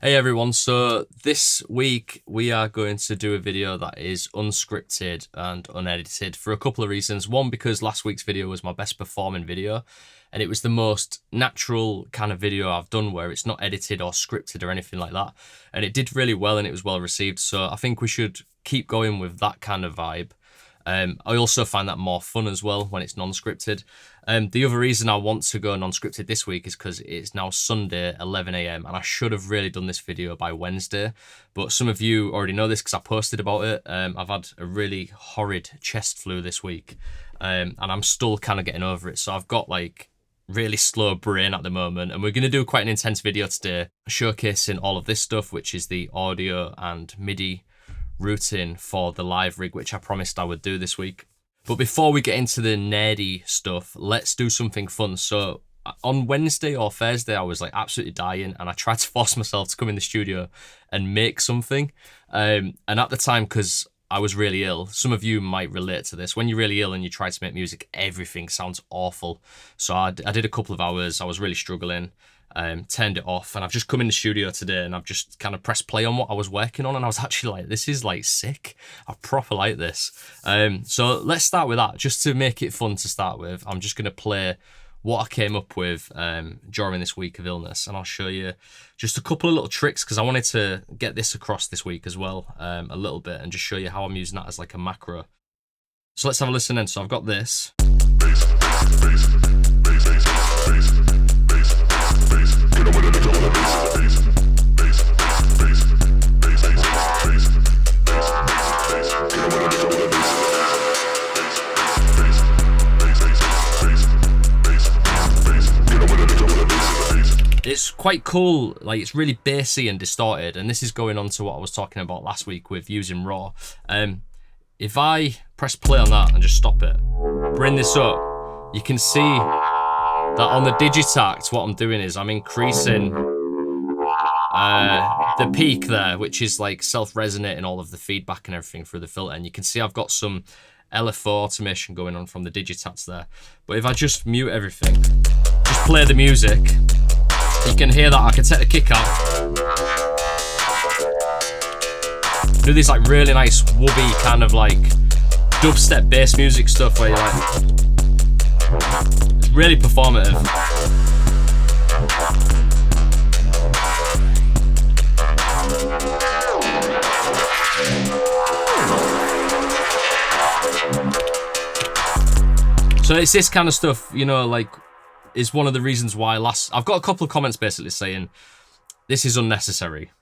Hey everyone, so this week we are going to do a video that is unscripted and unedited for a couple of reasons. One, because last week's video was my best performing video and it was the most natural kind of video I've done where it's not edited or scripted or anything like that. And it did really well and it was well received. So I think we should keep going with that kind of vibe. I also find that more fun as well when it's non-scripted. The other reason I want to go non-scripted this week is because it's now Sunday, 11 AM, and I should have really done this video by Wednesday. But some of you already know this because I posted about it. I've had a really horrid chest flu this week, and I'm still kind of getting over it. So I've got like really slow brain at the moment, and we're going to do quite an intense video today showcasing all of this stuff, which is the audio and MIDI routing for the live rig, which I promised I would do this week. But before we get into the nerdy stuff, let's do something fun. So on Wednesday or Thursday, I was like absolutely dying and I tried to force myself to come in the studio and make something. And at the time, because I was really ill, some of you might relate to this. When you're really ill and you try to make music, everything sounds awful. So I did a couple of hours. I was really struggling. Turned it off, and I've just come in the studio today and I've just kind of pressed play on what I was working on, and I was actually like, this is like sick. I proper like this. So let's start with that, just to make it fun to start with. I'm just going to play what I came up with during this week of illness, and I'll show you just a couple of little tricks because I wanted to get this across this week as well, a little bit, and just show you how I'm using that as like a macro. So let's have a listen in. So I've got this. It's quite cool, like it's really bassy and distorted, and this is going on to what I was talking about last week with using raw. If I press play on that and just stop it, bring this up, you can see that on the Digitakt, what I'm doing is I'm increasing the peak there, which is like self-resonating all of the feedback and everything through the filter. And you can see I've got some LFO automation going on from the Digitakts there. But if I just mute everything, just play the music, you can hear that I can take the kick out. Do this like really nice woobby kind of like dubstep bass music stuff where you're like, it's really performative. So it's this kind of stuff, you know, like, is one of the reasons why I've got a couple of comments basically saying this is unnecessary.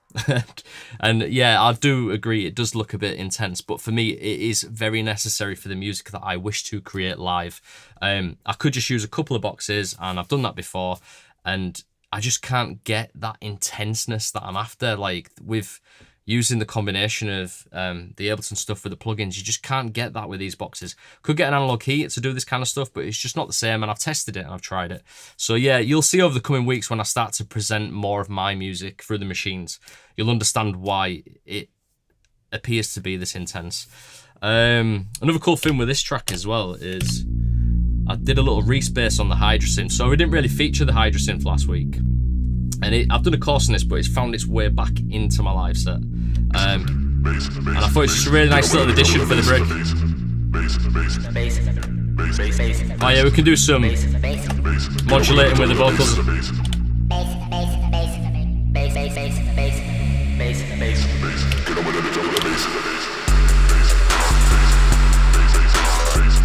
And yeah, I do agree, it does look a bit intense, but for me it is very necessary for the music that I wish to create live. I could just use a couple of boxes, and I've done that before, and I just can't get that intenseness that I'm after. Like with using the combination of the Ableton stuff with the plugins, you just can't get that with these boxes. Could get an analog key to do this kind of stuff, but it's just not the same, and I've tested it and I've tried it. So yeah, you'll see over the coming weeks when I start to present more of my music through the machines, you'll understand why it appears to be this intense. Another cool thing with this track as well is I did a little respace on the Hydrasynth. So we didn't really feature the Hydrasynth last week, and I've done a course on this, but it's found its way back into my live set. And I thought it's just a really nice little addition for the brick. Oh yeah, we can do some modulating with the vocals.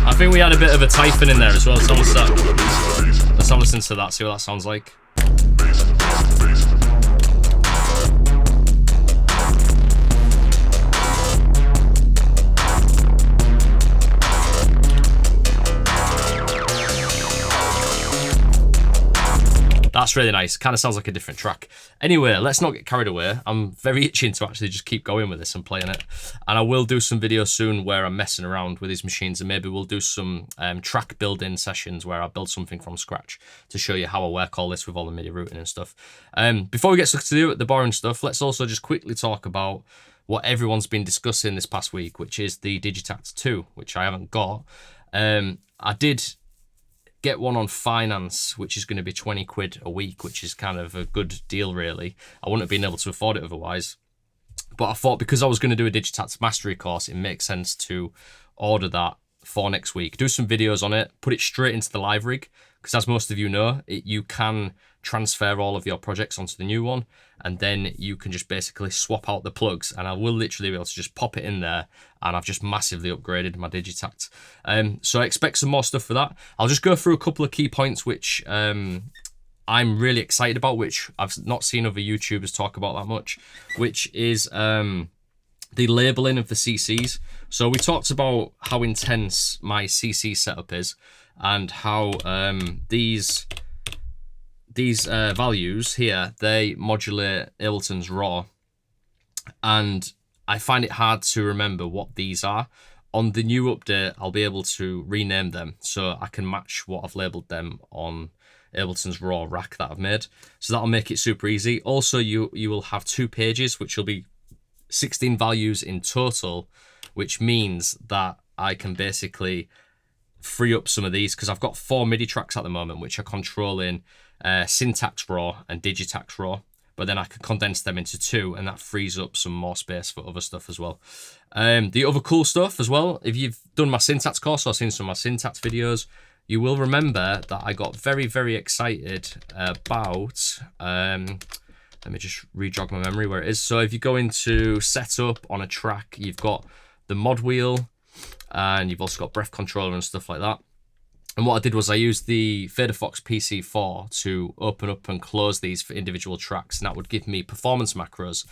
I think we had a bit of a Typhon in there as well, so let's have a listen to that, see what that sounds like. That's really nice. Kind of sounds like a different track. Anyway, let's not get carried away. I'm very itching to actually just keep going with this and playing it. And I will do some videos soon where I'm messing around with these machines, and maybe we'll do some track building sessions where I build something from scratch to show you how I work all this with all the MIDI routing and stuff. Before we get stuck to do the boring stuff, let's also just quickly talk about what everyone's been discussing this past week, which is the Digitakt 2, which I haven't got. I did get one on finance, which is going to be 20 quid a week, which is kind of a good deal, really. I wouldn't have been able to afford it otherwise. But I thought because I was going to do a Digitakt mastery course, it makes sense to order that for next week. Do some videos on it, put it straight into the live rig, because as most of you know, you can transfer all of your projects onto the new one, and then you can just basically swap out the plugs, and I will literally be able to just pop it in there, and I've just massively upgraded my Digitakt. So I expect some more stuff for that. I'll just go through a couple of key points which I'm really excited about, which I've not seen other YouTubers talk about that much, which is the labeling of the CCs. So we talked about how intense my CC setup is, and how these values here, they modulate Ableton's raw, and I find it hard to remember what these are. On the new update, I'll be able to rename them so I can match what I've labeled them on Ableton's raw rack that I've made. So that'll make it super easy. Also, you will have 2 pages, which will be 16 values in total, which means that I can basically free up some of these, because I've got 4 MIDI tracks at the moment which are controlling Syntakt raw and Digitakt raw, but then I can condense them into 2, and that frees up some more space for other stuff as well. The other cool stuff as well, if you've done my Syntakt course or seen some of my Syntakt videos, you will remember that I got very, very excited about let me just re-jog my memory where it is. So if you go into setup on a track, you've got the mod wheel, and you've also got breath controller and stuff like that. And what I did was I used the Faderfox PC4 to open up and close these for individual tracks, and that would give me performance macros.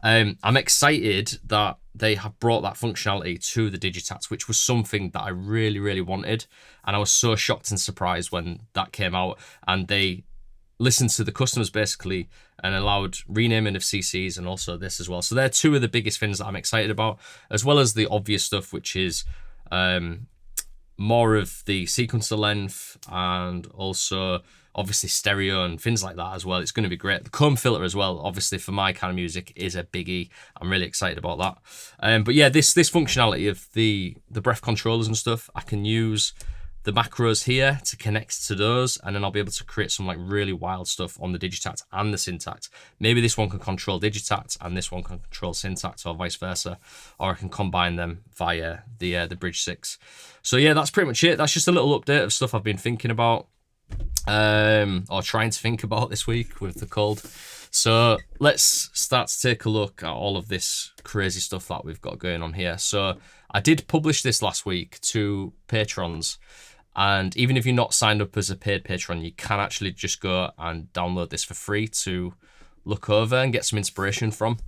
I'm excited that they have brought that functionality to the Digitakt, which was something that I really, really wanted. And I was so shocked and surprised when that came out, and they listened to the customers basically and allowed renaming of CCs, and also this as well. So they're 2 of the biggest things that I'm excited about, as well as the obvious stuff, which is more of the sequencer length, and also obviously stereo and things like that as well. It's going to be great. The comb filter as well, obviously for my kind of music, is a biggie. I'm really excited about that. But yeah, this functionality of the breath controllers and stuff, I can use the macros here to connect to those, and then I'll be able to create some like really wild stuff on the Digitakt and the Syntakt. Maybe this one can control Digitakt and this one can control Syntakt, or vice versa, or I can combine them via the Bridge 6. So yeah, that's pretty much it. That's just a little update of stuff I've been thinking about, or trying to think about this week with the cold. So let's start to take a look at all of this crazy stuff that we've got going on here. So I did publish this last week to patrons, and even if you're not signed up as a paid patron, you can actually just go and download this for free to look over and get some inspiration from.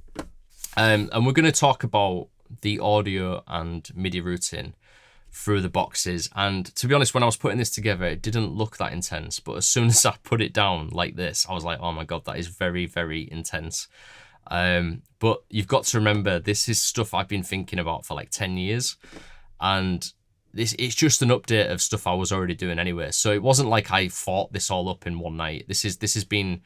And we're going to talk about the audio and MIDI routing through the boxes. And to be honest, when I was putting this together, it didn't look that intense, but as soon as I put it down like this, I was like, oh my God, that is very, very intense. But you've got to remember, this is stuff I've been thinking about for like 10 years. And it's just an update of stuff I was already doing anyway. So it wasn't like I thought this all up in one night. This has been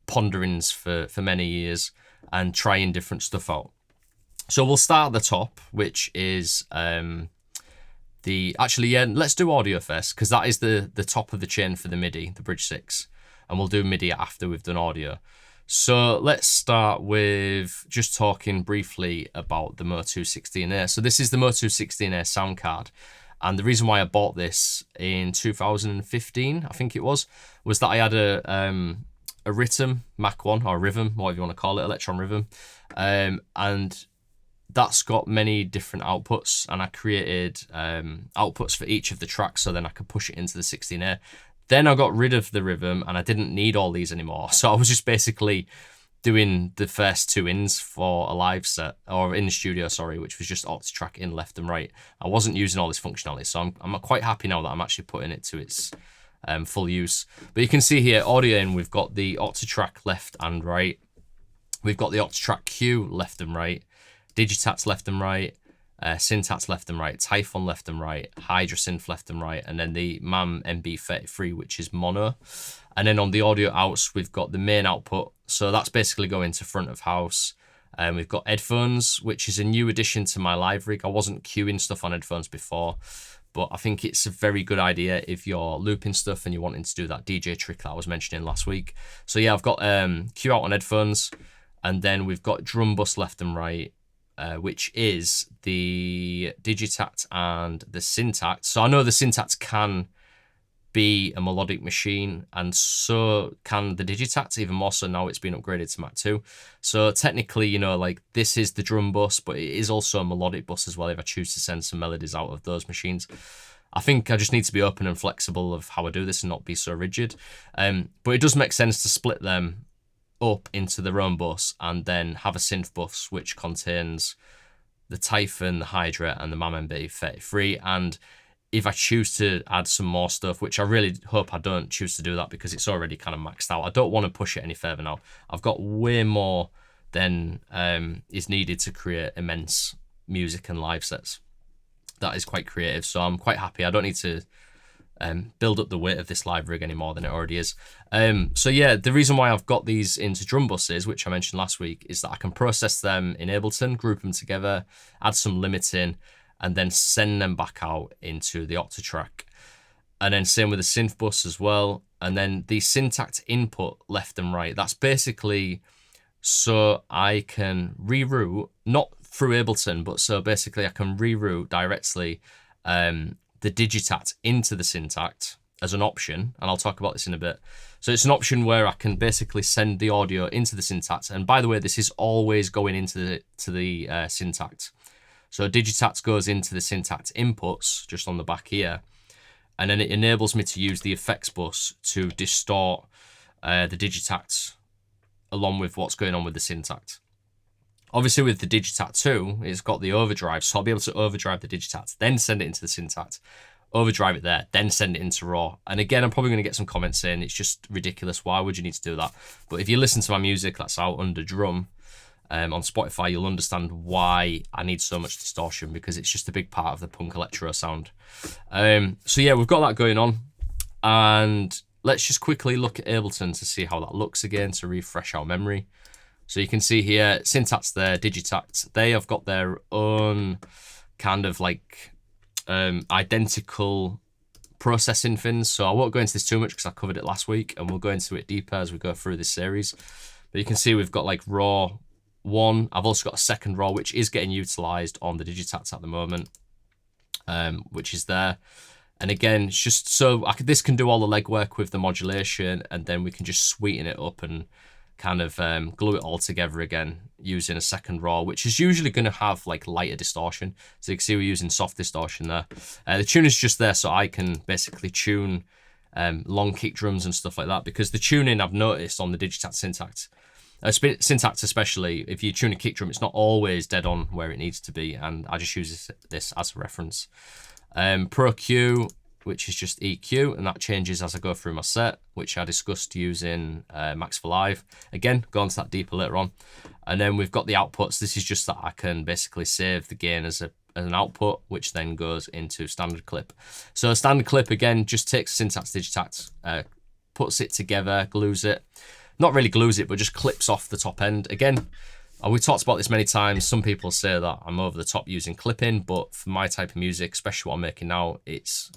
ponderings for many years and trying different stuff out. So we'll start at the top, which is let's do audio first, because that is the top of the chain for the MIDI, the Bridge 6. And we'll do MIDI after we've done audio. So let's start with just talking briefly about the Motu 16A. So this is the Motu 16A sound card. And the reason why I bought this in 2015, I think it was that I had a Rhythm Mac 1, or Rhythm, whatever you want to call it, Elektron Rhythm. And that's got many different outputs, and I created outputs for each of the tracks, so then I could push it into the 16A. Then I got rid of the Rhythm, and I didn't need all these anymore. So I was just basically doing the first 2 ins for a live set, or in the studio, sorry, which was just Octatrack in left and right. I wasn't using all this functionality, so I'm quite happy now that I'm actually putting it to its full use. But you can see here, audio in, we've got the Octatrack left and right. We've got the Octatrack Q left and right. Digitakt left and right. Syntakt left and right, Typhon left and right, Hydrasynth left and right, and then the MAM MB33, which is mono. And then on the audio outs, we've got the main output. So that's basically going to front of house. We've got headphones, which is a new addition to my live rig. I wasn't queuing stuff on headphones before, but I think it's a very good idea if you're looping stuff and you're wanting to do that DJ trick that I was mentioning last week. So yeah, I've got Q out on headphones, and then we've got drum bus left and right, which is the Digitakt and the Syntakt. So I know the Syntakt can be a melodic machine, and so can the Digitakt, even more so now it's been upgraded to Mk2. So technically, you know, like this is the drum bus, but it is also a melodic bus as well if I choose to send some melodies out of those machines. I think I just need to be open and flexible of how I do this and not be so rigid. But it does make sense to split them up into their own bus and then have a synth bus which contains the Typhon, the Hydra, and the MAM MB33. And if I choose to add some more stuff, which I really hope I don't choose to do that because it's already kind of maxed out. I don't want to push it any further now. I've got way more than is needed to create immense music and live sets. That is quite creative, so I'm quite happy. I don't need to build up the weight of this live rig any more than it already is. So yeah, the reason why I've got these into drum buses, which I mentioned last week, is that I can process them in Ableton, group them together, add some limiting, and then send them back out into the Octatrack. And then same with the synth bus as well. And then the Syntakt input left and right. That's basically so I can reroute, not through Ableton, but so basically I can reroute directly the Digitakt into the Syntakt as an option. And I'll talk about this in a bit. So it's an option where I can basically send the audio into the Syntakt. And by the way, this is always going into the Syntakt. So Digitakt goes into the Syntakt inputs just on the back here, and then it enables me to use the effects bus to distort the Digitakt along with what's going on with the Syntakt. Obviously with the Digitakt 2, it's got the overdrive, so I'll be able to overdrive the Digitakt, then send it into the Syntakt, overdrive it there, then send it into RAW. And again, I'm probably going to get some comments saying it's just ridiculous, why would you need to do that? But if you listen to my music that's out under drum, on Spotify, you'll understand why I need so much distortion, because it's just a big part of the punk electro sound. So yeah, we've got that going on, and let's just quickly look at Ableton to see how that looks again, to refresh our memory. So you can see here, Syntakt's there, Digitakt, they have got their own kind of like identical processing things. So I won't go into this too much because I covered it last week, and we'll go into it deeper as we go through this series. But you can see we've got like raw 1. I've also got a second raw, which is getting utilized on the Digitakt at the moment, which is there. And again, it's just so this can do all the legwork with the modulation, and then we can just sweeten it up and kind of glue it all together again using a second raw, which is usually going to have like lighter distortion. So you can see we're using soft distortion there. The tune is just there so I can basically tune long kick drums and stuff like that, because the tuning I've noticed on the Digitakt Syntakt especially, if you tune a kick drum, it's not always dead on where it needs to be, and I just use this as a reference. Pro Q, which is just EQ, and that changes as I go through my set, which I discussed using Max for Live. Again, go into that deeper later on. And then we've got the outputs. This is just that I can basically save the gain as an output, which then goes into standard clip. So a standard clip, again, just takes Syntakt Digitakt, puts it together, glues it. Not really glues it, but just clips off the top end. Again, we talked about this many times. Some people say that I'm over the top using clipping, but for my type of music, especially what I'm making now, it's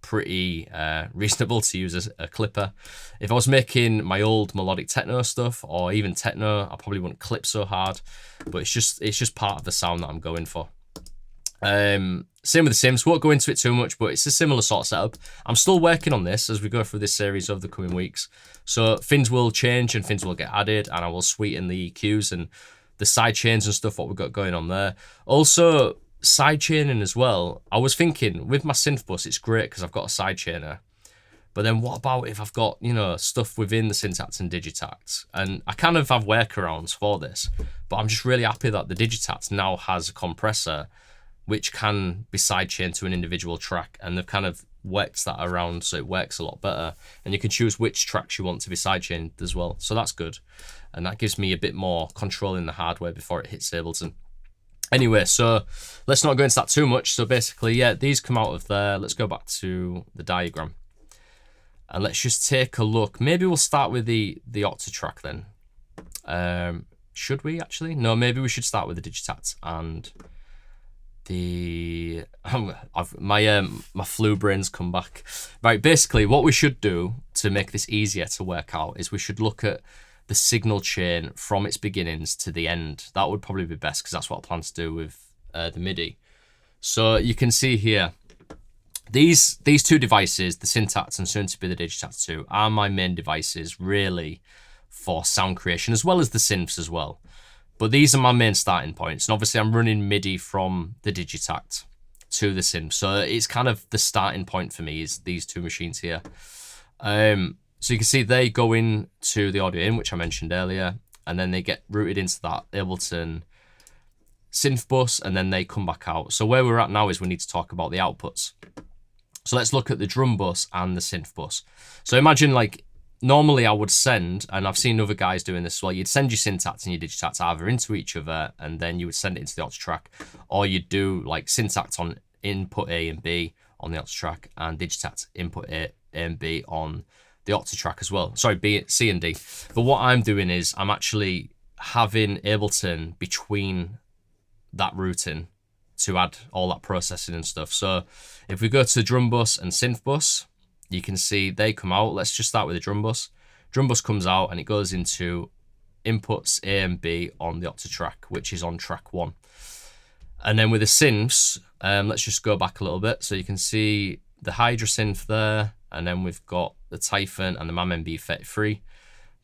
pretty reasonable to use a clipper. If I was making my old melodic techno stuff, or even techno, I probably wouldn't clip so hard, but it's just part of the sound that I'm going for. Same with the Sims, won't go into it too much, but it's a similar sort of setup. I'm still working on this as we go through this series over the coming weeks. So things will change and things will get added, and I will sweeten the EQs and the side chains and stuff, what we've got going on there. Also, side chaining as well. I was thinking with my synth bus, it's great because I've got a side chainer. But then what about if I've got, you know, stuff within the Syntakt and Digitakt? And I kind of have workarounds for this, but I'm just really happy that the Digitakt now has a compressor which can be sidechained to an individual track, and they've kind of worked that around so it works a lot better. And you can choose which tracks you want to be sidechained as well. So that's good. And that gives me a bit more control in the hardware before it hits Ableton. Anyway, so let's not go into that too much. So basically, yeah, these come out of there. Let's go back to the diagram. And let's just take a look. Maybe we'll start with the Octatrack then. Should we actually? No, maybe we should start with the Digitakt and my flu brain's come back. Right, basically what we should do to make this easier to work out is we should look at the signal chain from its beginnings to the end. That would probably be best because that's what I plan to do with the MIDI. So you can see here, these two devices, the Syntakt and soon to be the Digitakt 2, are my main devices really for sound creation, as well as the synths as well. But these are my main starting points. And obviously I'm running MIDI from the Digitakt to the synth. So it's kind of the starting point for me is these two machines here. So you can see they go into the audio in, which I mentioned earlier, and then they get routed into that Ableton synth bus, and then they come back out. So where we're at now is we need to talk about the outputs. So let's look at the drum bus and the synth bus. So imagine like, normally I would send, and I've seen other guys doing this as well, you'd send your Syntakt and your Digitakt either into each other, and then you would send it into the Octatrack, or you'd do like Syntakt on input A and B on the Octatrack, and Digitakt input A and B on the Octatrack as well. Sorry, B, C and D. But what I'm doing is I'm actually having Ableton between that routing to add all that processing and stuff. So if we go to drum bus and synth bus, you can see they come out. Let's just start with the drum bus. Drum bus comes out and it goes into inputs A and B on the Octatrack, which is on track 1. And then with the synths, let's just go back a little bit. So you can see the Hydrasynth there, and then we've got the Typhon and the MAM MB33.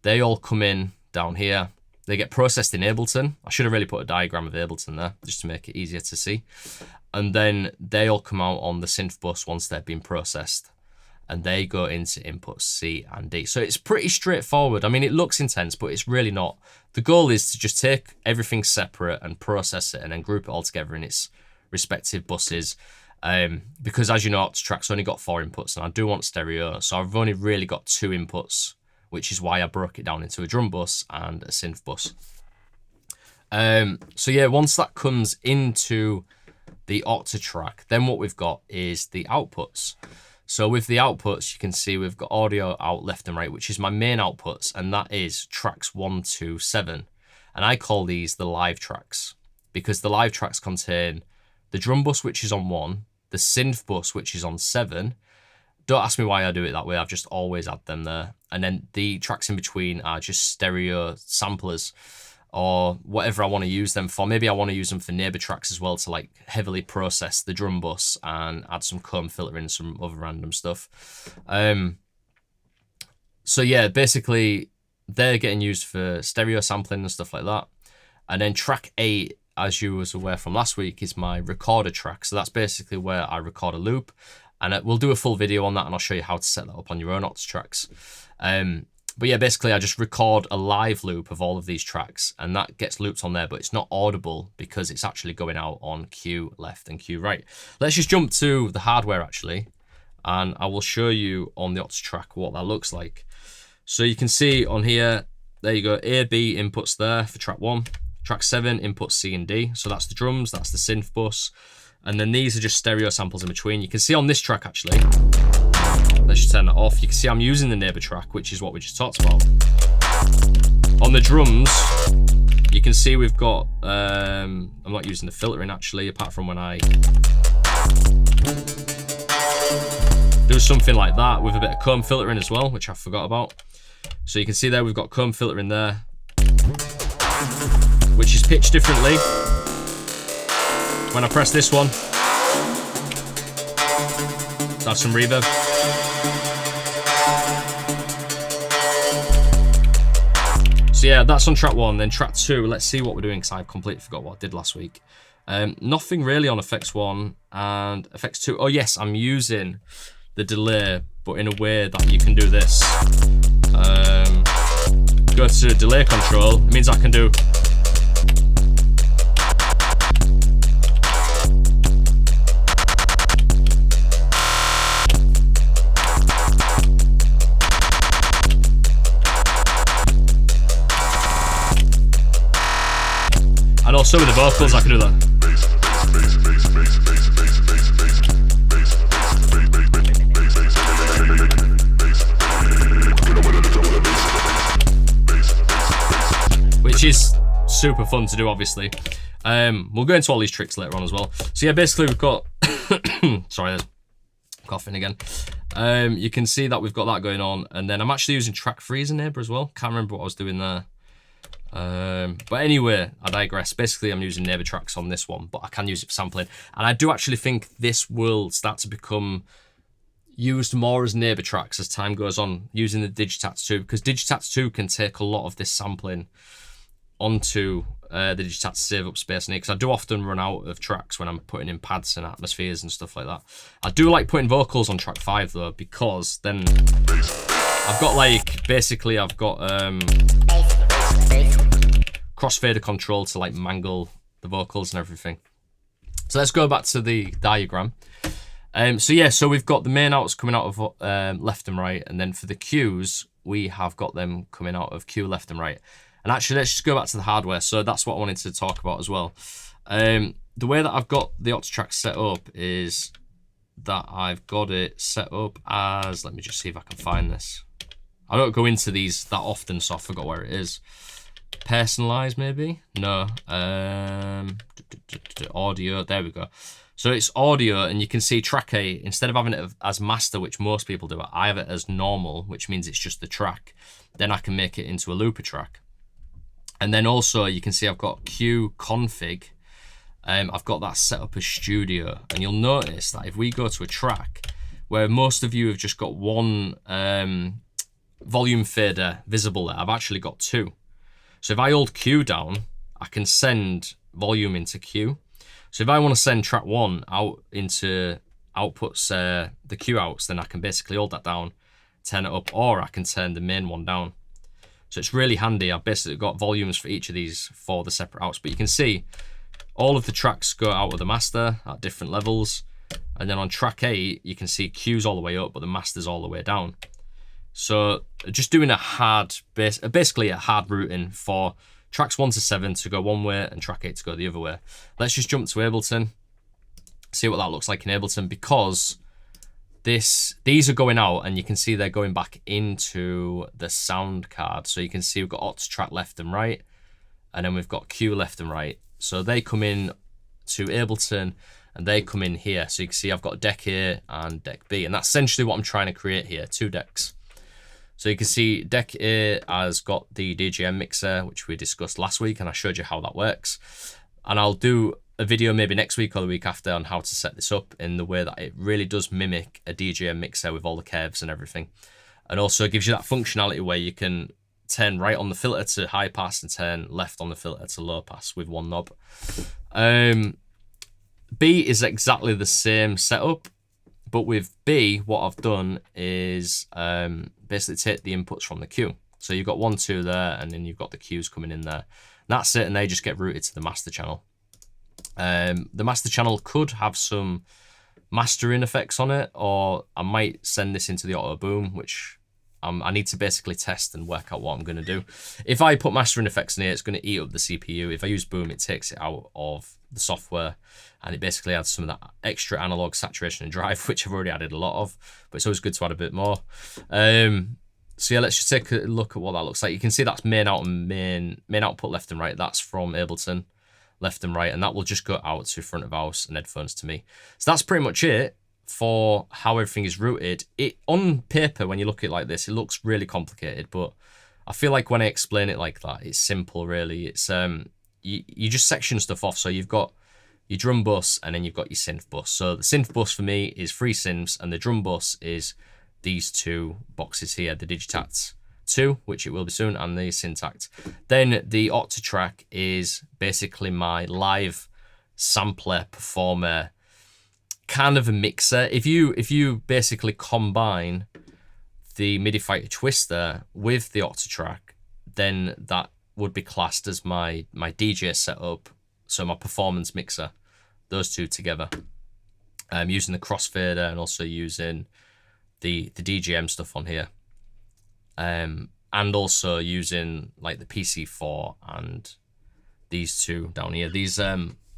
They all come in down here. They get processed in Ableton. I should have really put a diagram of Ableton there just to make it easier to see. And then they all come out on the synth bus once they've been processed, and they go into inputs C and D. So it's pretty straightforward. I mean, it looks intense, but it's really not. The goal is to just take everything separate and process it and then group it all together in its respective buses. Because as you know, Octatrack's only got 4 inputs, and I do want stereo, so I've only really got 2 inputs, which is why I broke it down into a drum bus and a synth bus. So yeah, once that comes into the Octatrack, then what we've got is the outputs. So with the outputs, you can see we've got audio out left and right, which is my main outputs, and that is tracks 1 to 7. And I call these the live tracks, because the live tracks contain the drum bus, which is on 1, the synth bus, which is on 7. Don't ask me why I do it that way, I've just always had them there. And then the tracks in between are just stereo samplers, or whatever I want to use them for. Maybe I want to use them for neighbor tracks as well, to like heavily process the drum bus and add some comb filtering, some other random stuff. So yeah, basically they're getting used for stereo sampling and stuff like that. And then track 8, as you was aware from last week, is my recorder track. So that's basically where I record a loop, and we'll do a full video on that, and I'll show you how to set that up on your own Octatracks. But yeah, basically I just record a live loop of all of these tracks, and that gets looped on there, but it's not audible because it's actually going out on Q left and Q right. Let's just jump to the hardware actually, and I will show you on the Octatrack what that looks like. So you can see on here, there you go, A, B inputs there for track 1. Track 7, inputs C and D. So that's the drums, that's the synth bus. And then these are just stereo samples in between. You can see on this track actually, let's just turn that off. You can see I'm using the neighbor track, which is what we just talked about. On the drums, you can see we've got, I'm not using the filtering actually, apart from when I do something like that with a bit of comb filtering as well, which I forgot about. So you can see there we've got comb filtering there, which is pitched differently. When I press this one, let's have some reverb. So yeah, that's on track 1. Then track 2, let's see what we're doing, because I completely forgot what I did last week. Nothing really on effects 1 and effects 2. Oh yes, I'm using the delay, but in a way that you can do this. Go to delay control, it means I can do and also with the vocals I can do that. Which is super fun to do, obviously. We'll go into all these tricks later on as well. So yeah, basically we've got, sorry, there's coughing again. You can see that we've got that going on, and then I'm actually using track freeze in Neighbor as well. Can't remember what I was doing there. But anyway, I digress. Basically, I'm using Neighbor tracks on this one, but I can use it for sampling. And I do actually think this will start to become used more as Neighbor tracks as time goes on, using the Digitakt 2, because Digitakt 2 can take a lot of this sampling onto the Digitakt to save up space in it, because I do often run out of tracks when I'm putting in pads and atmospheres and stuff like that. I do like putting vocals on track 5 though, because then I've got like, basically I've got crossfader control to like mangle the vocals and everything. So let's go back to the diagram. So yeah, so we've got the main outs coming out of left and right, and then for the cues, we have got them coming out of cue left and right. And actually, let's just go back to the hardware. So that's what I wanted to talk about as well. The way that I've got the Octatrack set up is that I've got it set up as, let me just see if I can find this. I don't go into these that often, so I forgot where it is. Personalized, maybe? No. Audio, there we go. So it's audio, and you can see track A, instead of having it as master, which most people do, I have it as normal, which means it's just the track. Then I can make it into a looper track. And then also you can see I've got Q config. I've got that set up as studio, and you'll notice that if we go to a track where most of you have just got one volume fader visible there, I've actually got two. So if I hold Q down, I can send volume into Q. So if I want to send track 1 out into outputs, the Q outs, then I can basically hold that down, turn it up, or I can turn the main one down. So it's really handy. I've basically got volumes for each of these for the separate outs. But you can see all of the tracks go out of the master at different levels. And then on track 8, you can see Q's all the way up, but the master's all the way down. So just doing a hard, basically a hard routing for tracks 1 to 7 to go one way and track 8 to go the other way. Let's just jump to Ableton, see what that looks like in Ableton, because these are going out, and you can see they're going back into the sound card. So you can see we've got Octatrack left and right, and then we've got Q left and right. So they come in to Ableton, and they come in here. So you can see I've got deck A and deck B, and that's essentially what I'm trying to create here, 2 decks. So you can see deck A has got the DJM mixer, which we discussed last week, and I showed you how that works. And I'll do a video maybe next week or the week after on how to set this up in the way that it really does mimic a DJM mixer with all the curves and everything. And also it gives you that functionality where you can turn right on the filter to high pass and turn left on the filter to low pass with one knob. B is exactly the same setup, but with B, what I've done is basically take the inputs from the Q. So you've got 1, 2 there, and then you've got the Qs coming in there. And that's it, and they just get routed to the master channel. The master channel could have some mastering effects on it, or I might send this into the auto boom, which I need to basically test and work out what I'm going to do. If I put mastering effects in here, it's going to eat up the CPU. If I use boom, it takes it out of the software, and it basically adds some of that extra analog saturation and drive, which I've already added a lot of, but it's always good to add a bit more. So yeah, let's just take a look at what that looks like. You can see that's main out and main output left and right. That's from Ableton left and right, and that will just go out to front of house and headphones to me. So that's pretty much it for how everything is routed. It on paper, when you look at it like this, it looks really complicated, but I feel like when I explain it like that, it's simple really. It's you just section stuff off. So you've got your drum bus, and then you've got your synth bus. So the synth bus for me is 3 synths, and the drum bus is these 2 boxes here, the Digitakt 2, which it will be soon, and the Syntakt. Then the Octatrack is basically my live sampler, performer, kind of a mixer. If you basically combine the Midifighter Twister with the Octatrack, then that would be classed as my DJ setup, so my performance mixer, those two together. Using the crossfader and also using the DJM stuff on here. And also using like the PC4 and these 2 down here, these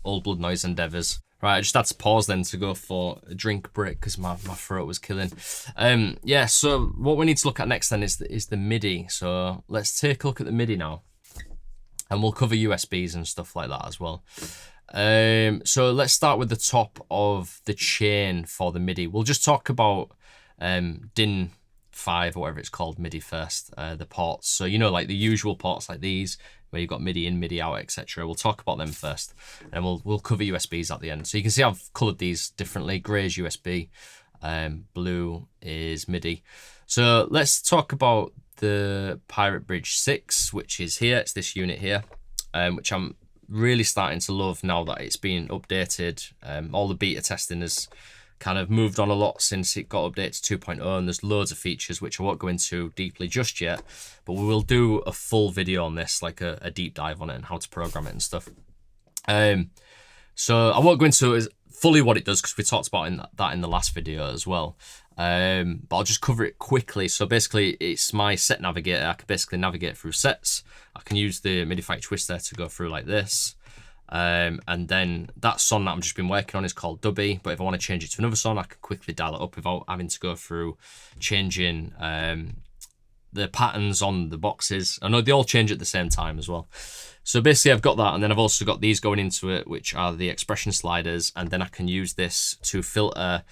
Old Blood Noise Endeavors. Right, I just had to pause then to go for a drink break because my throat was killing. Yeah, so what we need to look at next then is the MIDI. So let's take a look at the MIDI now. and we'll cover USBs and stuff like that as well. So let's start with the top of the chain for the MIDI. We'll just talk about DIN 5 or whatever it's called MIDI first, the ports. So, you know, like the usual ports like these, where you've got MIDI in, MIDI out, etc. We'll talk about them first, and we'll cover USBs at the end. So you can see I've coloured these differently. Grey is USB, blue is MIDI. So let's talk about the Pirate Bridge 6, which is here. It's this unit here, which I'm really starting to love now that it's been updated. All the beta testing has kind of moved on a lot since it got updated to 2.0, and there's loads of features which I won't go into deeply just yet, but we will do a full video on this, like a deep dive on it and how to program it and stuff. So I won't go into fully what it does because we talked about that in the last video as well. But I'll just cover it quickly. So basically it's my set navigator. I can basically navigate through sets. I can use the Midifighter Twister to go through like this. And then that song that I've just been working on is called Dubby, but if I want to change it to another song, I can quickly dial it up without having to go through changing the patterns on the boxes. I know they all change at the same time as well. So basically I've got that, and then I've also got these going into it, which are the expression sliders, and then I can use this to filter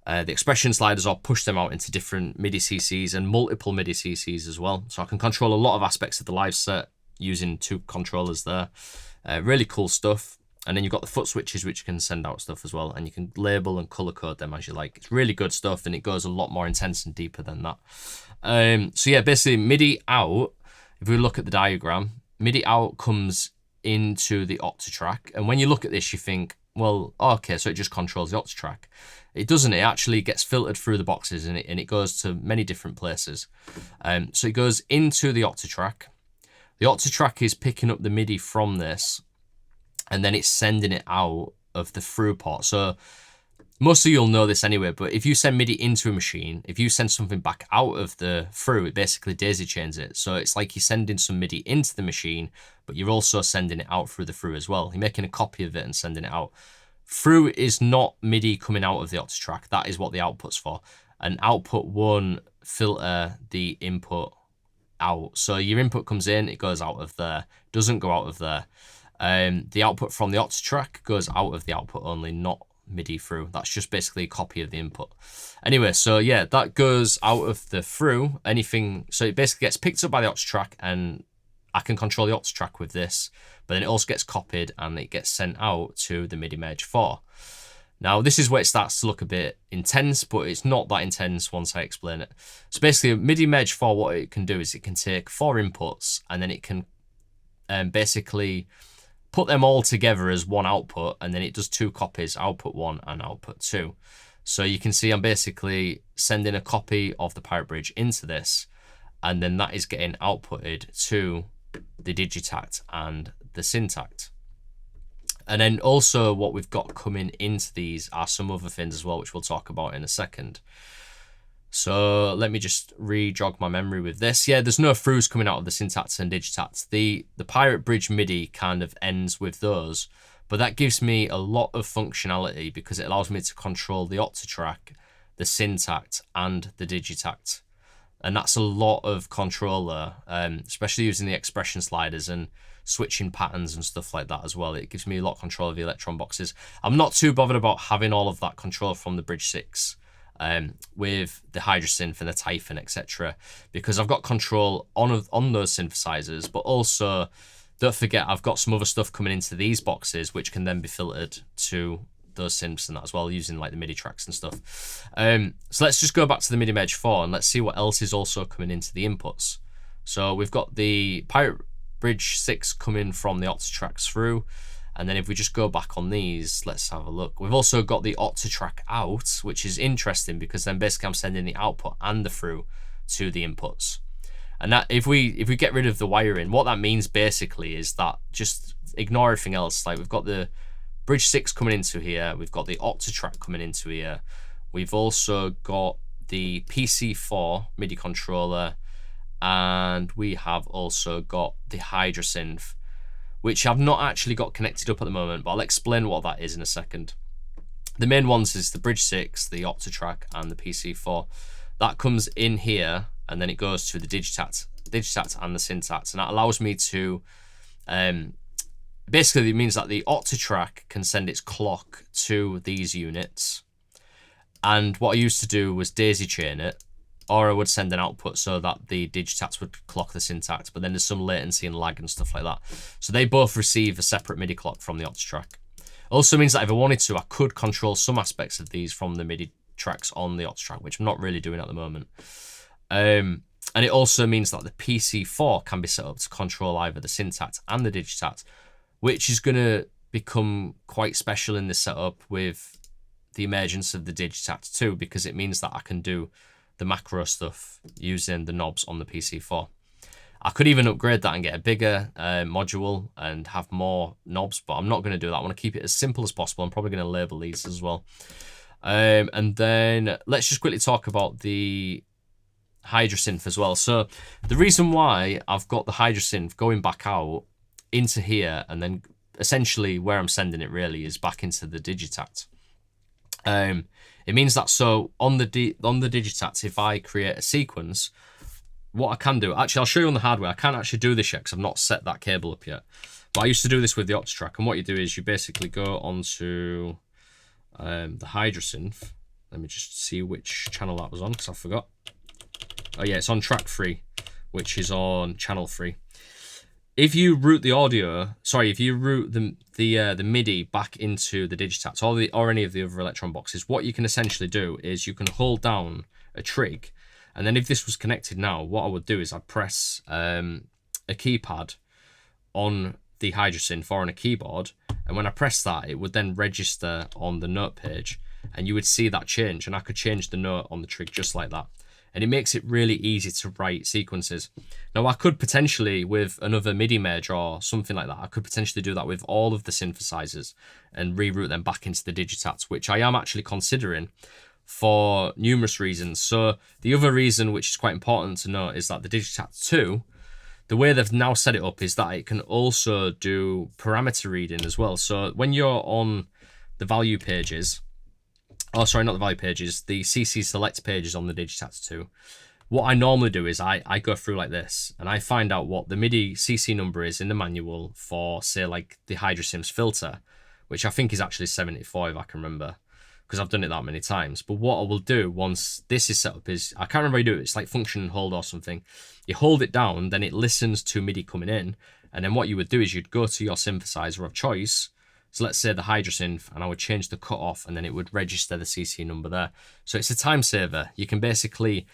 the expression sliders or push them out into different MIDI CCs and multiple MIDI CCs as well. So I can control a lot of aspects of the live set using 2 controllers there. Really cool stuff. And then you've got the foot switches, which can send out stuff as well, and you can label and color code them as you like. It's really good stuff, and it goes a lot more intense and deeper than that. So yeah, basically MIDI out, if we look at the diagram, MIDI out comes into the Octatrack, and when you look at this you think, well, okay, so it just controls the Octatrack. It doesn't. It actually gets filtered through the boxes, and it goes to many different places. So it goes into the Octatrack. The Octatrack is picking up the MIDI from this, and then it's sending it out of the through port. So most of you'll know this anyway, but if you send MIDI into a machine, if you send something back out of the through, it basically daisy chains it. So it's like you're sending some MIDI into the machine, but you're also sending it out through the through as well. You're making a copy of it and sending it out. Through is not MIDI coming out of the Octatrack. That is what the output's for. An output won't filter the input out. So your input comes in, it goes out of there, doesn't go out of there. The output from the Octatrack goes out of the output only, not MIDI through. That's just basically a copy of the input. Anyway, so yeah, that goes out of the through, anything. So it basically gets picked up by the Octatrack, and I can control the Octatrack with this, but then it also gets copied and it gets sent out to the MIDI Merge 4. Now, this is where it starts to look a bit intense, but it's not that intense once I explain it. So basically, MIDI Merge 4, what it can do is it can take 4 inputs, and then it can basically put them all together as one output, and then it does 2 copies, output 1 and output 2. So you can see I'm basically sending a copy of the Pirate Bridge into this, and then that is getting outputted to the Digitakt and the Syntakt. And then also what we've got coming into these are some other things as well, which we'll talk about in a second. So let me just re-jog my memory with this. Yeah, there's no throughs coming out of the Syntakt and Digitakt. The Pirate Bridge MIDI kind of ends with those, but that gives me a lot of functionality because it allows me to control the Octatrack, the Syntakt, and the Digitakt. And that's a lot of control there, especially using the expression sliders and switching patterns and stuff like that as well. It gives me a lot of control of the Elektron boxes. I'm not too bothered about having all of that control from the Bridge 6 with the Hydrasynth and the Typhon, etc., because I've got control on those synthesizers, but also don't forget I've got some other stuff coming into these boxes which can then be filtered to those synths and that as well, using like the MIDI tracks and stuff. So let's just go back to the MIDI Merge 4 and let's see what else is also coming into the inputs. So we've got the Pirate Bridge 6 coming from the Octatracks through, and then if we just go back on these, let's have a look. We've also got the Octatrack out, which is interesting because then basically I'm sending the output and the through to the inputs. And that if we get rid of the wiring, what that means basically is that just ignore everything else. Like we've got the Bridge 6 coming into here, we've got the Octatrack coming into here, we've also got the PC4 MIDI controller, and we have also got the Hydrasynth, which I've not actually got connected up at the moment, but I'll explain what that is in a second. The main ones is the Bridge 6, the Octatrack, and the PC4. That comes in here, and then it goes to the Digitakt and the Syntakt, and that allows me to Basically, it means that the Octatrack can send its clock to these units. And what I used to do was daisy chain it, or I would send an output so that the Digitakts would clock the Syntakt, but then there's some latency and lag and stuff like that. So they both receive a separate MIDI clock from the Octatrack. Also means that if I wanted to, I could control some aspects of these from the MIDI tracks on the Octatrack, which I'm not really doing at the moment. And it also means that the PC4 can be set up to control either the Syntakt and the Digitakt, which is going to become quite special in this setup with the emergence of the Digitakt 2, because it means that I can do the macro stuff using the knobs on the PC4. I could even upgrade that and get a bigger module and have more knobs, but I'm not going to do that. I want to keep it as simple as possible. I'm probably going to label these as well. And then let's just quickly talk about the Hydrasynth as well. So the reason why I've got the Hydrasynth going back out into here, and then essentially where I'm sending it really is back into the Digitakt. It means that so on the Digitakt, if I create a sequence, what I can do, actually I'll show you on the hardware. I can't actually do this yet because I've not set that cable up yet. But I used to do this with the Octatrack, and what you do is you basically go onto the Hydrasynth. Let me just see which channel that was on because I forgot. Oh yeah, it's on track 3, which is on channel 3. If you route the audio, sorry, if you route the MIDI back into the Digitakt or any of the other Elektron boxes, what you can essentially do is you can hold down a trig, and then if this was connected now, what I would do is I'd press a keypad on the Hydrasynth or on a keyboard, and when I press that, it would then register on the note page, and you would see that change, and I could change the note on the trig just like that. And it makes it really easy to write sequences. Now, I could potentially, with another MIDI merge or something like that, I could potentially do that with all of the synthesizers and reroute them back into the Digitakt, which I am actually considering for numerous reasons. So the other reason, which is quite important to note, is that the Digitakt 2, the way they've now set it up is that it can also do parameter reading as well. So when you're on the value pages, oh, sorry, not the value pages, the CC select pages on the Digitakt 2. What I normally do is I go through like this, and I find out what the MIDI CC number is in the manual for, say, like the Hydrasynth's filter, which I think is actually 74 if I can remember, because I've done it that many times. But what I will do once this is set up is, I can't remember how you do it, it's like function and hold or something. You hold it down, then it listens to MIDI coming in, and then what you would do is you'd go to your synthesizer of choice. So let's say the Hydrasynth, and I would change the cutoff, and then it would register the CC number there. So it's a time saver. You can basically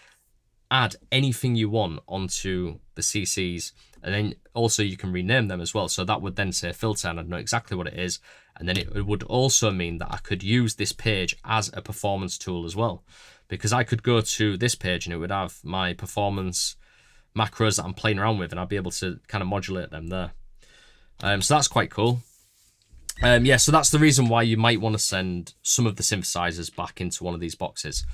add anything you want onto the CCs, and then also you can rename them as well. So that would then say filter, and I'd know exactly what it is. And then it would also mean that I could use this page as a performance tool as well, because I could go to this page and it would have my performance macros that I'm playing around with, and I'd be able to kind of modulate them there. So that's quite cool. Yeah, so that's the reason why you might want to send some of the synthesizers back into one of these boxes.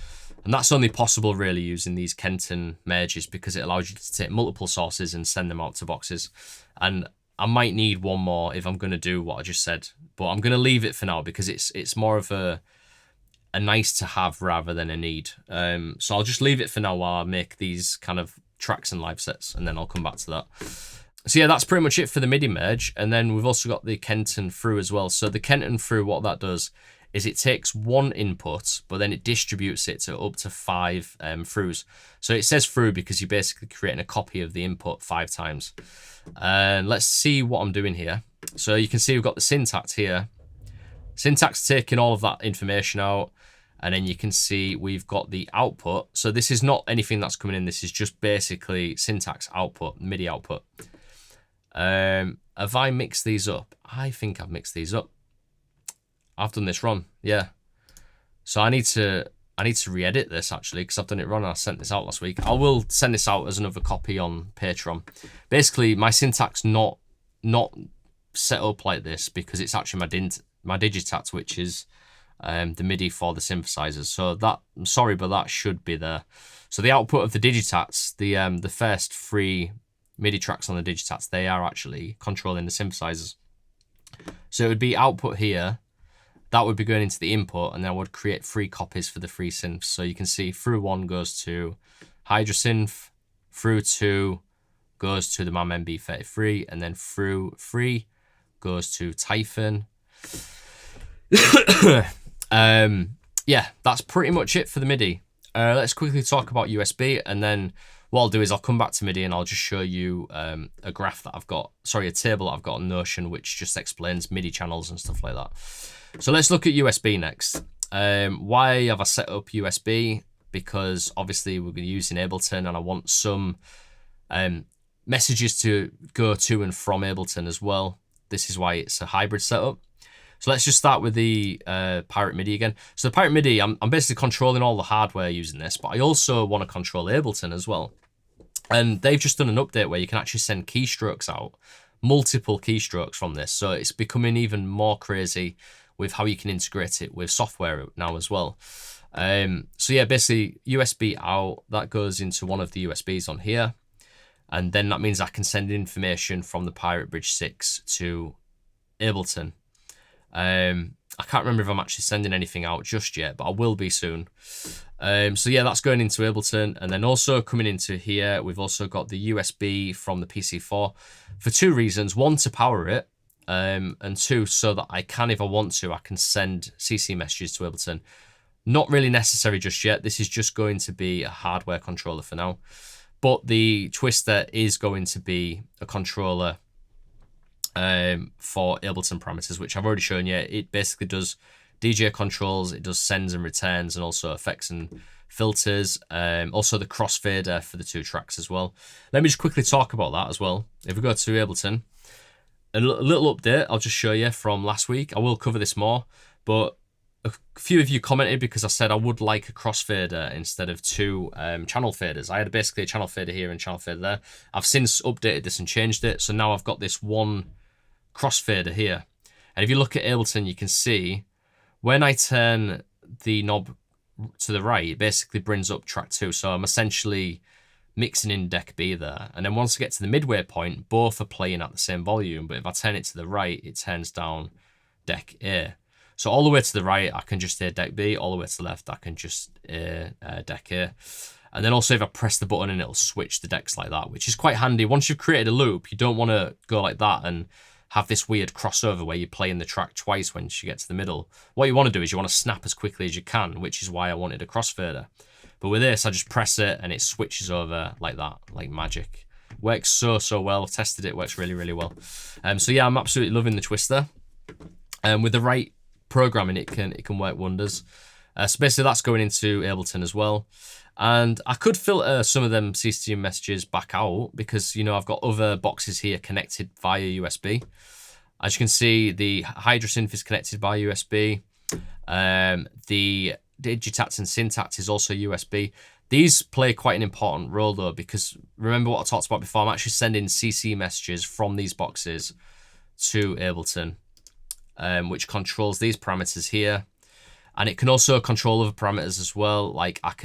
And that's only possible really using these Kenton merges, because it allows you to take multiple sources and send them out to boxes. And I might need one more if I'm going to do what I just said, but I'm going to leave it for now because it's more of a nice to have rather than a need. So I'll just leave it for now while I make these kind of tracks and live sets, and then I'll come back to that. So yeah, that's pretty much it for the MIDI merge. And then we've also got the Kenton through as well. So the Kenton through, what that does is it takes one input, but then it distributes it to up to 5 throughs. So it says through because you're basically creating a copy of the input 5 times. And let's see what I'm doing here. So you can see we've got the Syntakt here. Syntakt's taking all of that information out. And then you can see we've got the output. So this is not anything that's coming in. This is just basically Syntakt's output, MIDI output. Have I mixed these up? I think I've mixed these up. I've done this wrong, yeah. So I need to re-edit this actually, because I've done it wrong and I sent this out last week. I will send this out as another copy on Patreon. Basically, my Syntakt's not set up like this because it's actually my Digitakt, which is the MIDI for the synthesizers. So that, I'm sorry, but that should be there. So the output of the Digitakts, the first 3 MIDI tracks on the Digitakts, they are actually controlling the synthesizers. So it would be output here, that would be going into the input, and then I would create 3 copies for the 3 synths. So you can see through 1 goes to Hydrasynth, through 2 goes to the MAM MB33, and then through 3 goes to Typhon. Yeah, that's pretty much it for the MIDI. Let's quickly talk about USB, and then what I'll do is I'll come back to MIDI and I'll just show you a graph that I've got, sorry, a table that I've got on Notion, which just explains MIDI channels and stuff like that. So let's look at USB next. Why have I set up USB? Because obviously we're going to use in Ableton, and I want some messages to go to and from Ableton as well. This is why it's a hybrid setup. So let's just start with the Pirate Midi again. So the Pirate Midi, I'm basically controlling all the hardware using this, but I also want to control Ableton as well. And they've just done an update where you can actually send keystrokes out, multiple keystrokes from this. So it's becoming even more crazy with how you can integrate it with software now as well. So yeah, basically USB out, that goes into one of the USBs on here. And then that means I can send information from the Pirate Bridge 6 to Ableton. I can't remember if I'm actually sending anything out just yet, but I will be soon. So yeah, that's going into Ableton, and then also coming into here, we've also got the USB from the PC4 for 2 reasons. 1, to power it, and 2, so that I can, if I want to, I can send CC messages to Ableton. Not really necessary just yet. This is just going to be a hardware controller for now. But the Twister is going to be a controller for Ableton parameters, which I've already shown you. It basically does DJ controls, it does sends and returns, and also effects and filters, also the crossfader for the 2 tracks as well. Let me just quickly talk about that as well. If we go to Ableton, a little update I'll just show you from last week. I will cover this more, but a few of you commented because I said I would like a crossfader instead of 2 channel faders. I had basically a channel fader here and channel fader there. I've since updated this and changed it, so now I've got this one crossfader here. And if you look at Ableton, you can see when I turn the knob to the right, it basically brings up track 2. So I'm essentially mixing in deck B there. And then once I get to the midway point, both are playing at the same volume. But if I turn it to the right, it turns down deck A. So all the way to the right, I can just hear deck B. All the way to the left, I can just hear deck A. And then also if I press the button and it'll switch the decks like that, which is quite handy. Once you've created a loop, you don't want to go like that and have this weird crossover where you're playing the track twice once you get to the middle. What you want to do is you want to snap as quickly as you can, which is why I wanted a crossfader. But with this, I just press it and it switches over like that, like magic. Works so well. I've tested it, works really well. So yeah, I'm absolutely loving the Twister. With the right programming, it can work wonders. So basically that's going into Ableton as well. And I could filter some of them CC messages back out because, you know, I've got other boxes here connected via USB. As you can see, the Hydrasynth is connected by USB. The Digitakt and Syntakt is also USB. These play quite an important role though, because remember what I talked about before, I'm actually sending CC messages from these boxes to Ableton, which controls these parameters here. And it can also control other parameters as well. Like I've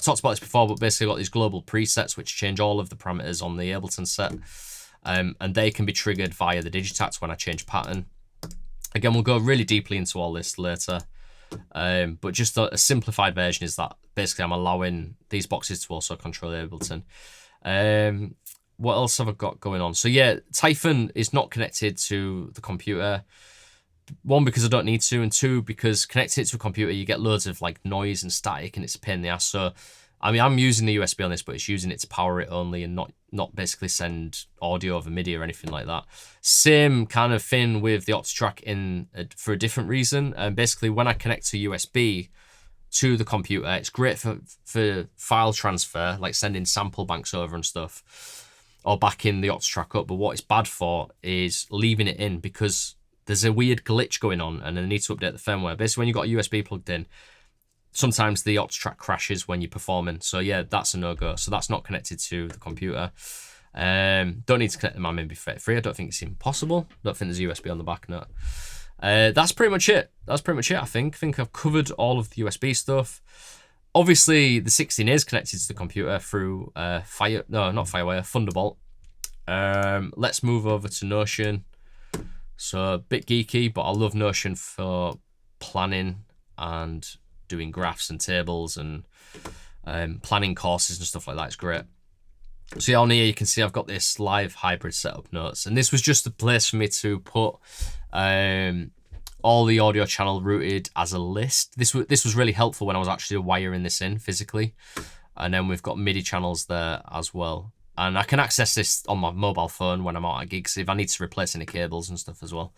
talked about this before, but basically I've got these global presets which change all of the parameters on the Ableton set. And they can be triggered via the Digitakt when I change pattern. Again, we'll go really deeply into all this later. But just a simplified version is that basically I'm allowing these boxes to also control Ableton. What else have I got going on? So yeah, Typhon is not connected to the computer. 1, because I don't need to, and 2, because connecting it to a computer, you get loads of like noise and static, and it's a pain in the ass. So, I mean, I'm using the USB on this, but it's using it to power it only, and not basically send audio over MIDI or anything like that. Same kind of thing with the Octatrack for a different reason. And basically, when I connect to USB to the computer, it's great for file transfer, like sending sample banks over and stuff, or backing the Octatrack up. But what it's bad for is leaving it in, because there's a weird glitch going on and I need to update the firmware. Basically, when you've got a USB plugged in, sometimes the Octatrack crashes when you're performing. So yeah, that's a no-go. So that's not connected to the computer. Don't need to connect the MAM MB33. I don't think it's even possible. Don't think there's a USB on the back, no. That's pretty much it. I think I've covered all of the USB stuff. Obviously, the 16 is connected to the computer through Thunderbolt. Let's move over to Notion. So a bit geeky, but I love Notion for planning and doing graphs and tables and planning courses and stuff like that. It's great. So yeah, on here you can see I've got this live hybrid setup notes, and this was just a place for me to put all the audio channel routed as a list. This was really helpful when I was actually wiring this in physically. And then we've got MIDI channels there as well. And I can access this on my mobile phone when I'm out at gigs if I need to replace any cables and stuff as well.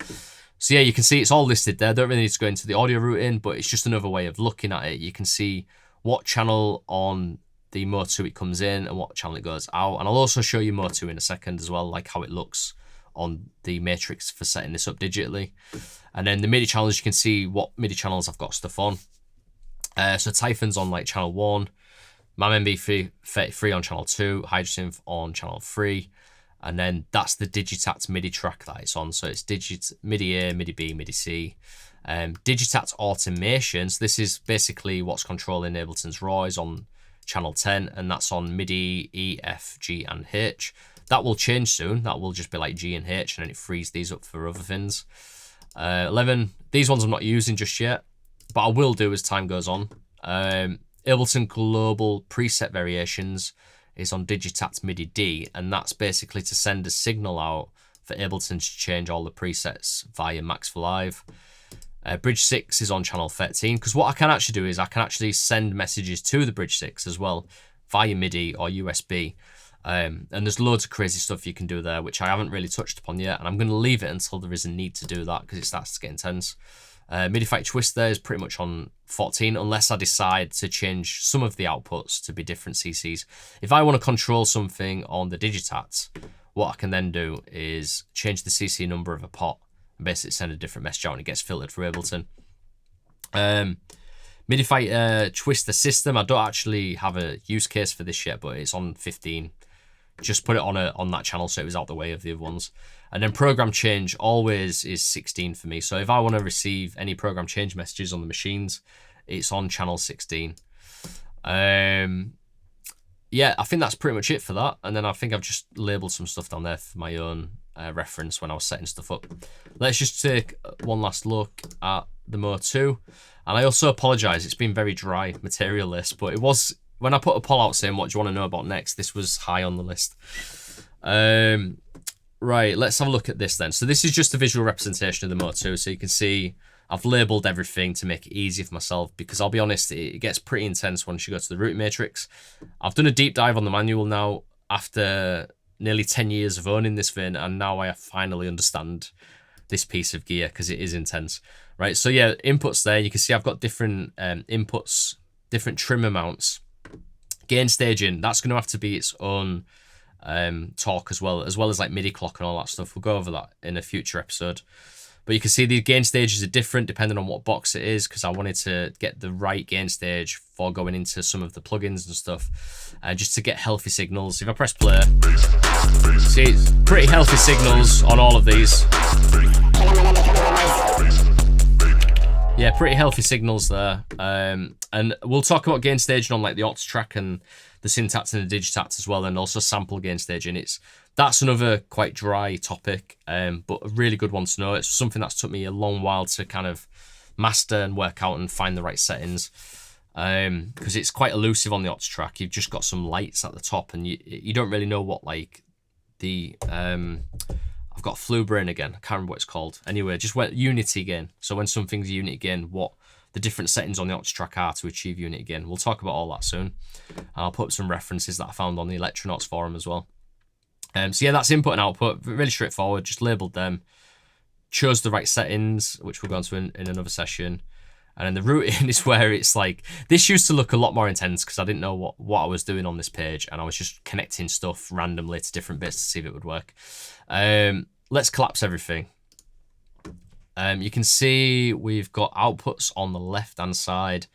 So yeah, you can see it's all listed there. Don't really need to go into the audio routing, but it's just another way of looking at it. You can see what channel on the Motu it comes in and what channel it goes out. And I'll also show you Motu in a second as well, like how it looks on the matrix for setting this up digitally. And then the MIDI channels, you can see what MIDI channels I've got stuff on. So Typhon's on like channel 1. MAM MB33 on channel 2, Hydrasynth on channel 3, and then that's the Digitakt MIDI track that it's on. So it's MIDI A, MIDI B, MIDI C. Digitakt Automation, so this is basically what's controlling Ableton's RAW, is on channel 10, and that's on MIDI E, F, G, and H. That will change soon. That will just be like G and H, and then it frees these up for other things. 11, these ones I'm not using just yet, but I will do as time goes on. Ableton Global Preset Variations is on Digitakt Midi D, and that's basically to send a signal out for Ableton to change all the presets via Max for Live. Bridge 6 is on channel 13, because what I can actually do is I can actually send messages to the Bridge 6 as well via MIDI or USB. And there's loads of crazy stuff you can do there, which I haven't really touched upon yet, and I'm going to leave it until there is a need to do that because it starts to get intense. Midifighter Twister is pretty much on 14, unless I decide to change some of the outputs to be different CCs. If I want to control something on the Digitakt, what I can then do is change the CC number of a pot and basically send a different message out and it gets filtered through Ableton. Midifighter Twister system, I don't actually have a use case for this yet, but it's on 15. Just put it on that channel so it was out the way of the other ones. And then program change always is 16 for me. So if I want to receive any program change messages on the machines, it's on channel 16. Yeah, I think that's pretty much it for that. And then I think I've just labeled some stuff down there for my own reference when I was setting stuff up. Let's just take one last look at the Motu. And I also apologize, it's been very dry material list, but it was, when I put a poll out saying what do you want to know about next, this was high on the list. Right, let's have a look at this then. So this is just a visual representation of the Motu. So you can see I've labeled everything to make it easier for myself, because I'll be honest, it gets pretty intense once you go to the routing matrix. I've done a deep dive on the manual now after nearly 10 years of owning this thing, and now I finally understand this piece of gear because it is intense. Right, so yeah, inputs there. You can see I've got different inputs, different trim amounts. Gain staging, that's going to have to be its own talk as well as like MIDI clock and all that stuff. We'll go over that in a future episode. But you can see the gain stages are different depending on what box it is, because I wanted to get the right gain stage for going into some of the plugins and stuff, just to get healthy signals. If I press play, see, it's pretty healthy signals on all of these. Yeah, pretty healthy signals there. And we'll talk about gain staging on like the Octatrack and the Syntakt and the Digitakt as well, and also sample gain staging. That's another quite dry topic, but a really good one to know. It's something that's took me a long while to kind of master and work out and find the right settings, because it's quite elusive on the Octatrack. You've just got some lights at the top, and you don't really know what like the I've got flu brain again. I can't remember what it's called. Anyway, just went unity gain. So when something's unity gain, what the different settings on the Octatrack are to achieve unity gain. We'll talk about all that soon. I'll put some references that I found on the Elektronauts forum as well. So yeah, that's input and output. Really straightforward. Just labeled them, chose the right settings, which we'll go into in another session. And then the routing is where it's like, this used to look a lot more intense because I didn't know what I was doing on this page, and I was just connecting stuff randomly to different bits to see if it would work. Let's collapse everything. You can see we've got outputs on the left-hand side,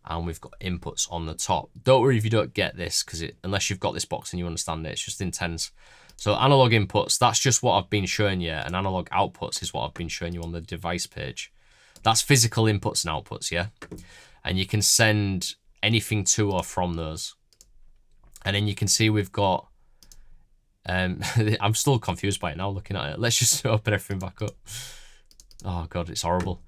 and we've got inputs on the top. Don't worry if you don't get this, because unless you've got this box and you understand it, it's just intense. So analog inputs, that's just what I've been showing you, and analog outputs is what I've been showing you on the device page. That's physical inputs and outputs, yeah? And you can send anything to or from those. And then you can see we've got, I'm still confused by it now looking at it. Let's just open everything back up. Oh God, it's horrible.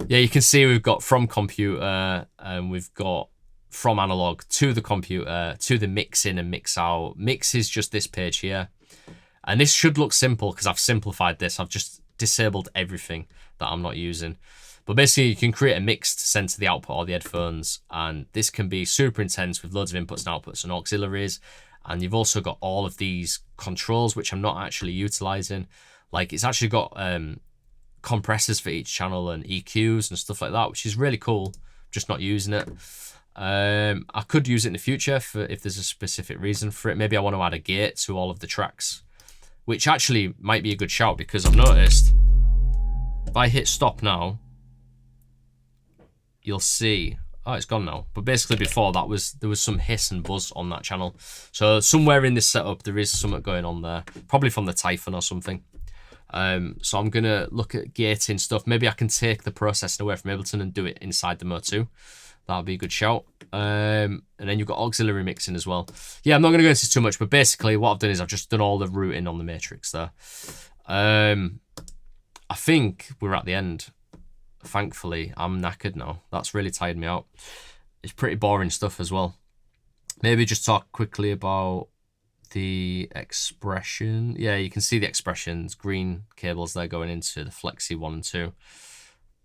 Yeah, you can see we've got from computer, and we've got from analog to the computer to the mix in and mix out. Mix is just this page here. And this should look simple because I've simplified this. I've just disabled everything that I'm not using. But basically, you can create a mix to send to the output or the headphones. And this can be super intense with loads of inputs and outputs and auxiliaries. And you've also got all of these controls, which I'm not actually utilizing. Like, it's actually got compressors for each channel and EQs and stuff like that, which is really cool. Just not using it. I could use it in the future for if there's a specific reason for it. Maybe I want to add a gate to all of the tracks, which actually might be a good shout because I've noticed if I hit stop now, you'll see, oh, it's gone now. But basically before that there was some hiss and buzz on that channel. So somewhere in this setup, there is something going on there, probably from the Typhon or something. So I'm gonna look at gating stuff. Maybe I can take the processing away from Ableton and do it inside the Motu. That'll be a good shout. And then you've got auxiliary mixing as well. Yeah, I'm not gonna go into too much, but basically what I've done is I've just done all the routing on the matrix there. I think we're at the end. Thankfully, I'm knackered now. That's really tired me out. It's pretty boring stuff as well. Maybe just talk quickly about the expression. Yeah, you can see the expressions, green cables there going into the Flexi 1 and 2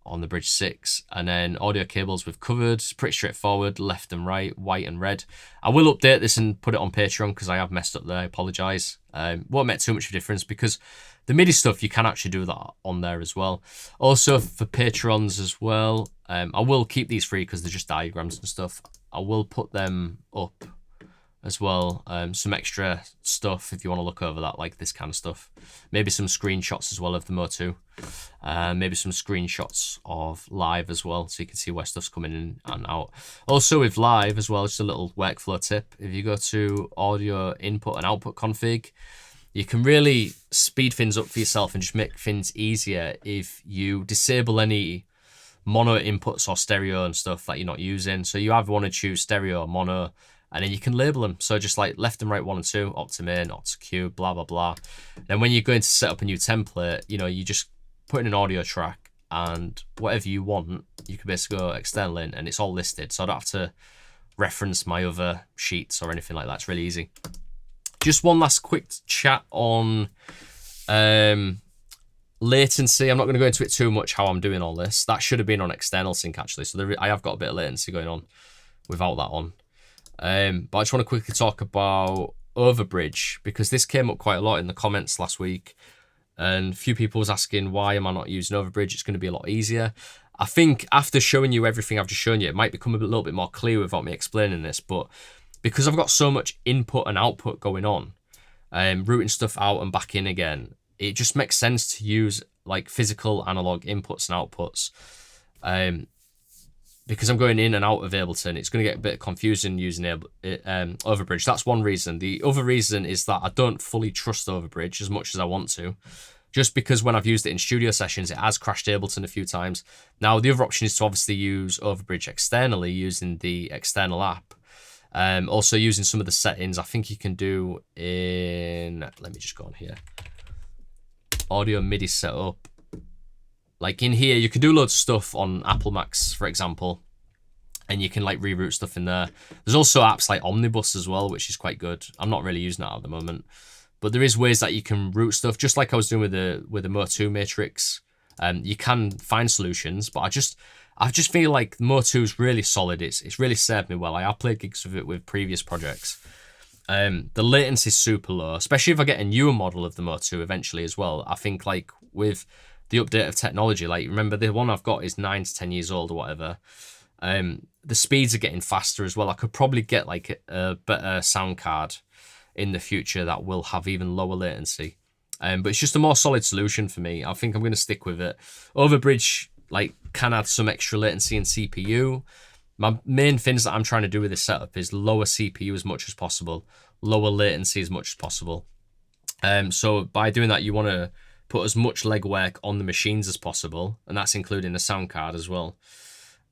on the Bridge 6. And then audio cables we've covered. It's pretty straightforward, left and right, white and red. I will update this and put it on Patreon because I have messed up there. I apologise. Won't make too much of a difference because the MIDI stuff, you can actually do that on there as well. Also for Patrons as well, I will keep these free because they're just diagrams and stuff. I will put them up as well. Some extra stuff if you want to look over that, like this kind of stuff. Maybe some screenshots as well of the Motu. Maybe some screenshots of live as well, so you can see where stuff's coming in and out. Also with live as well, just a little workflow tip. If you go to audio input and output config, you can really speed things up for yourself and just make things easier if you disable any mono inputs or stereo and stuff that you're not using. So you either want to choose stereo or mono, and then you can label them. So just like left and right 1 and 2, Octa main, Octa Q, blah, blah, blah. Then when you're going to set up a new template, you know, you just put in an audio track and whatever you want, you can basically go external in and it's all listed. So I don't have to reference my other sheets or anything like that. It's really easy. Just one last quick chat on latency. I'm not going to go into it too much how I'm doing all this. That should have been on external sync actually. So I have got a bit of latency going on without that on. But I just want to quickly talk about Overbridge because this came up quite a lot in the comments last week. And a few people was asking, why am I not using Overbridge? It's going to be a lot easier. I think after showing you everything I've just shown you, it might become a little bit more clear without me explaining this. But because I've got so much input and output going on, routing stuff out and back in again, it just makes sense to use like physical analog inputs and outputs. Because I'm going in and out of Ableton, it's going to get a bit confusing using Overbridge. That's one reason. The other reason is that I don't fully trust Overbridge as much as I want to. Just because when I've used it in studio sessions, it has crashed Ableton a few times. Now, the other option is to obviously use Overbridge externally using the external app. Also using some of the settings, I think you can do in, let me just go on here. Audio MIDI setup. Like in here, you can do loads of stuff on Apple Macs, for example, and you can like reroute stuff in there. There's also apps like Omnibus as well, which is quite good. I'm not really using that at the moment, but there is ways that you can route stuff, just like I was doing with the Motu matrix. You can find solutions, but I just feel like Motu is really solid. It's really served me well. I have played gigs with it with previous projects. The latency is super low, especially if I get a newer model of the Motu eventually as well. I think like with the update of technology, like remember the one I've got is 9 to 10 years old or whatever. The speeds are getting faster as well. I could probably get like a better sound card in the future that will have even lower latency. But it's just a more solid solution for me. I think I'm going to stick with it. Overbridge like can add some extra latency in CPU. My main things that I'm trying to do with this setup is lower CPU as much as possible, lower latency as much as possible. So by doing that, you want to put as much legwork on the machines as possible, and that's including the sound card as well,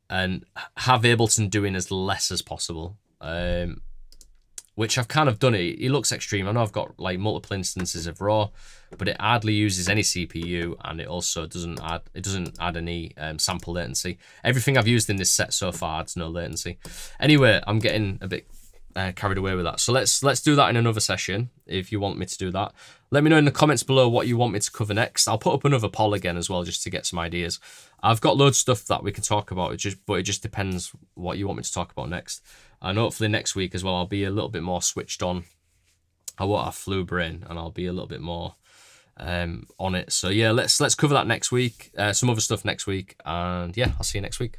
and have Ableton doing as less as possible. which I've kind of done it. It looks extreme. I know I've got like multiple instances of raw, but it hardly uses any CPU, and it also doesn't add any sample latency. Everything I've used in this set so far adds no latency. Anyway, I'm getting a bit carried away with that. So let's do that in another session if you want me to do that. Let me know in the comments below what you want me to cover next. I'll put up another poll again as well, just to get some ideas. I've got loads of stuff that we can talk about, but it just depends what you want me to talk about next. And hopefully next week as well, I'll be a little bit more switched on. I won't have flu brain, and I'll be a little bit more on it. So yeah, let's cover that next week. Some other stuff next week, and yeah, I'll see you next week.